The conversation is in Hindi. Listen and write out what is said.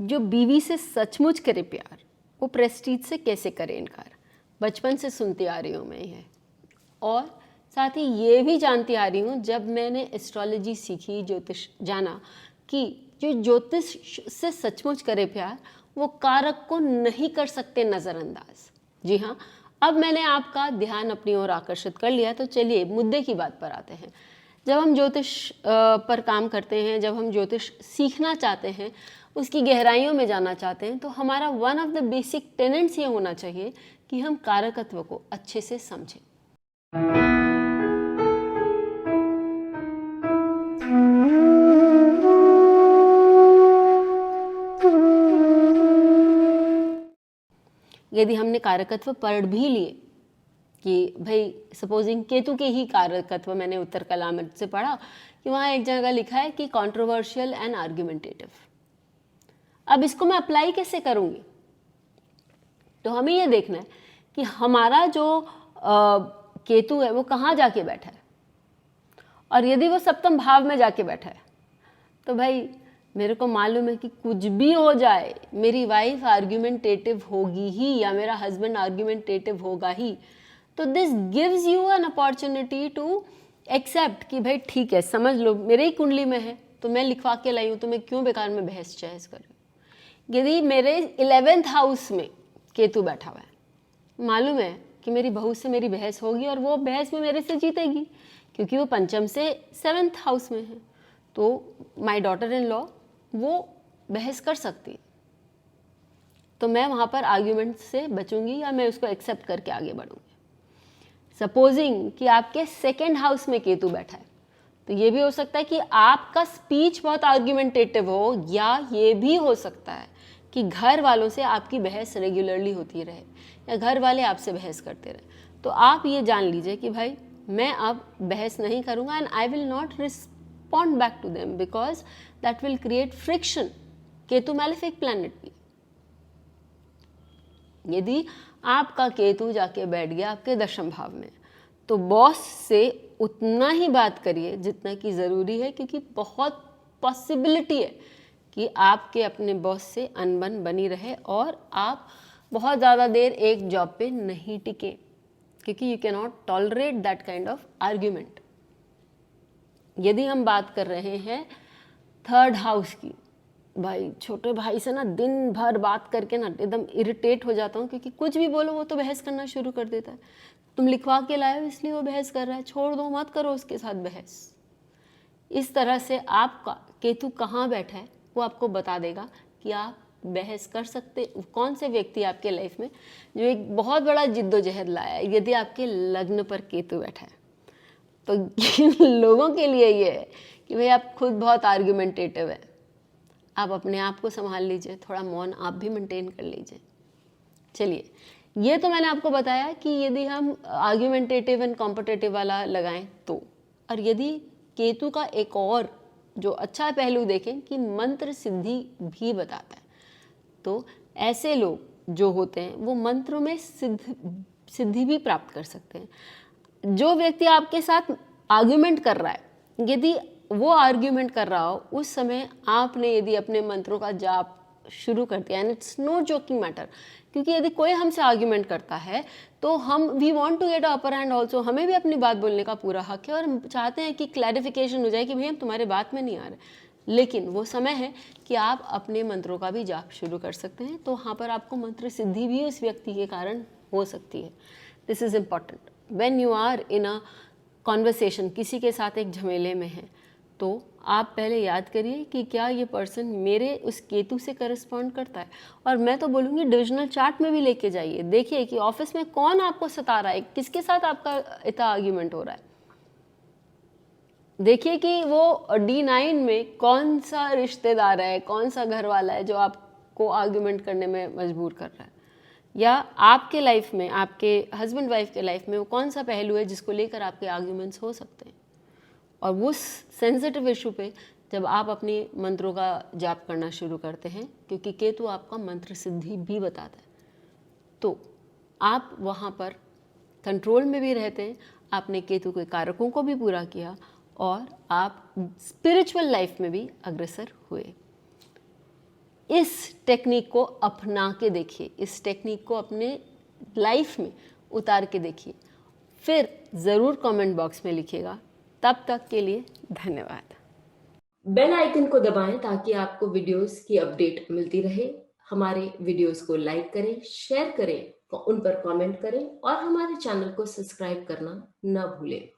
जो बीवी से सचमुच करे प्यार, वो प्रेस्टीज से कैसे करे इनकार। बचपन से सुनती आ रही हूँ मैं ये, और साथ ही ये भी जानती आ रही हूँ जब मैंने एस्ट्रोलॉजी सीखी, ज्योतिष जाना, कि जो ज्योतिष से सचमुच करे प्यार वो कारक को नहीं कर सकते नज़रअंदाज। जी हाँ, अब मैंने आपका ध्यान अपनी ओर आकर्षित कर लिया, तो चलिए मुद्दे की बात पर आते हैं। जब हम ज्योतिष पर काम करते हैं, जब हम ज्योतिष सीखना चाहते हैं, उसकी गहराइयों में जाना चाहते हैं, तो हमारा one of the basic tenants ये होना चाहिए कि हम कारकत्व को अच्छे से समझें। यदि हमने कारकत्व पढ़ भी लिए कि भाई सपोजिंग केतु के ही कारकत्व मैंने उत्तर कलामत से पढ़ा कि वहाँ एक जगह लिखा है कि कंट्रोवर्शियल एंड आर्ग्यूमेंटेटिव। अब इसको मैं अप्लाई कैसे करूँगी? तो हमें ये देखना है कि हमारा जो केतु है वो कहाँ जाके बैठा है, और यदि वो सप्तम भाव में जाके बैठा है तो भाई मेरे को मालूम है कि कुछ भी हो जाए मेरी वाइफ आर्ग्यूमेंटेटिव होगी ही, या मेरा हस्बैंड आर्ग्यूमेंटेटिव होगा ही। तो this gives you an opportunity to accept कि भाई ठीक है, समझ लो मेरे ही कुंडली में है तो मैं लिखवा के लाई हूँ, तो मैं क्यों बेकार में बहस चहस कर रही हूँ। यदि मेरे 11th हाउस में केतु बैठा हुआ है, मालूम है कि मेरी बहू से मेरी बहस होगी और वो बहस में मेरे से जीतेगी, क्योंकि वो पंचम से 7th हाउस में है। तो माई डॉटर इन लॉ वो बहस कर सकती है, तो मैं वहाँ पर आर्ग्यूमेंट से बचूंगी या मैं उसको एक्सेप्ट करके आगे बढ़ूंगी। सपोजिंग कि आपके 2nd हाउस में केतु बैठा है, तो ये भी हो सकता है कि आपका स्पीच बहुत आर्ग्यूमेंटेटिव हो, या ये भी हो सकता है कि घर वालों से आपकी बहस रेगुलरली होती रहे, या घर वाले आपसे बहस करते रहे। तो आप ये जान लीजिए कि भाई मैं अब बहस नहीं करूँगा, and I will not respond back to them because that will create friction. Ketu malefic planet भी। यदि आपका केतु जाके बैठ गया आपके 10th भाव में, तो बॉस से उतना ही बात करिए जितना कि ज़रूरी है, क्योंकि बहुत पॉसिबिलिटी है कि आपके अपने बॉस से अनबन बनी रहे और आप बहुत ज़्यादा देर एक जॉब पे नहीं टिके, क्योंकि you can not tolerate that kind of argument. यदि हम बात कर रहे हैं 3rd हाउस की, भाई छोटे भाई से ना दिन भर बात करके ना एकदम इरिटेट हो जाता हूँ, क्योंकि कुछ भी बोलो वो तो बहस करना शुरू कर देता है। तुम लिखवा के लाए हो इसलिए वो बहस कर रहा है, छोड़ दो, मत करो उसके साथ बहस। इस तरह से आपका केतु कहाँ बैठा है वो आपको बता देगा कि आप बहस कर सकते। कौन से व्यक्ति आपके लाइफ में जो एक बहुत बड़ा जिद्दोजहद लाया है। यदि आपके लग्न पर केतु बैठा है तो लोगों के लिए ये है कि भाई आप खुद बहुत आर्ग्यूमेंटेटिव है, आप अपने आप को संभाल लीजिए, थोड़ा मौन आप भी मेंटेन कर लीजिए। चलिए, ये तो मैंने आपको बताया कि यदि हम आर्ग्यूमेंटेटिव एंड कॉम्पिटिटिव वाला लगाएं तो। और यदि केतु का एक और जो अच्छा पहलू देखें कि मंत्र सिद्धि भी बताता है, तो ऐसे लोग जो होते हैं वो मंत्रों में सिद्धि भी प्राप्त कर सकते हैं। जो व्यक्ति आपके साथ आर्ग्यूमेंट कर रहा है, यदि वो आर्ग्यूमेंट कर रहा हो उस समय आपने यदि अपने मंत्रों का जाप शुरू कर दिया, and it's no joking matter, क्योंकि यदि कोई हमसे आर्ग्यूमेंट करता है तो हम we want to get upper hand also, हमें भी अपनी बात बोलने का पूरा हक है और हम चाहते हैं कि क्लैरिफिकेशन हो जाए कि भाई हम तुम्हारे बात में नहीं आ रहे। लेकिन वो समय है कि आप अपने मंत्रों का भी जाप शुरू कर सकते हैं, तो वहाँ पर आपको मंत्र सिद्धि भी उस व्यक्ति के कारण हो सकती है। This is important when you are in a conversation, किसी के साथ एक झमेले में है, तो आप पहले याद करिए कि क्या ये पर्सन मेरे उस केतु से करस्पॉन्ड करता है। और मैं तो बोलूँगी डिविजनल चार्ट में भी लेके जाइए, देखिए कि ऑफिस में कौन आपको सता रहा है, किसके साथ आपका इतना आर्ग्यूमेंट हो रहा है। देखिए कि वो D9 में कौन सा रिश्तेदार है, कौन सा घर वाला है जो आपको आर्ग्यूमेंट करने में मजबूर कर रहा है, या आपके लाइफ में, आपके हस्बैंड वाइफ के लाइफ में वो कौन सा पहलू है जिसको लेकर आपके आर्ग्यूमेंट्स हो सकते हैं। और उस सेंसिटिव इशू पे जब आप अपने मंत्रों का जाप करना शुरू करते हैं, क्योंकि केतु आपका मंत्र सिद्धि भी बताता है, तो आप वहाँ पर कंट्रोल में भी रहते हैं, आपने केतु के कारकों को भी पूरा किया और आप स्पिरिचुअल लाइफ में भी अग्रसर हुए। इस टेक्निक को अपना के देखिए, इस टेक्निक को अपने लाइफ में उतार के देखिए, फिर ज़रूर कमेंट बॉक्स में लिखिएगा। तब तक के लिए धन्यवाद। बेल आइकन को दबाएं ताकि आपको वीडियोस की अपडेट मिलती रहे। हमारे वीडियोस को लाइक करें, शेयर करें, उन पर कमेंट करें और हमारे चैनल को सब्सक्राइब करना न भूलें।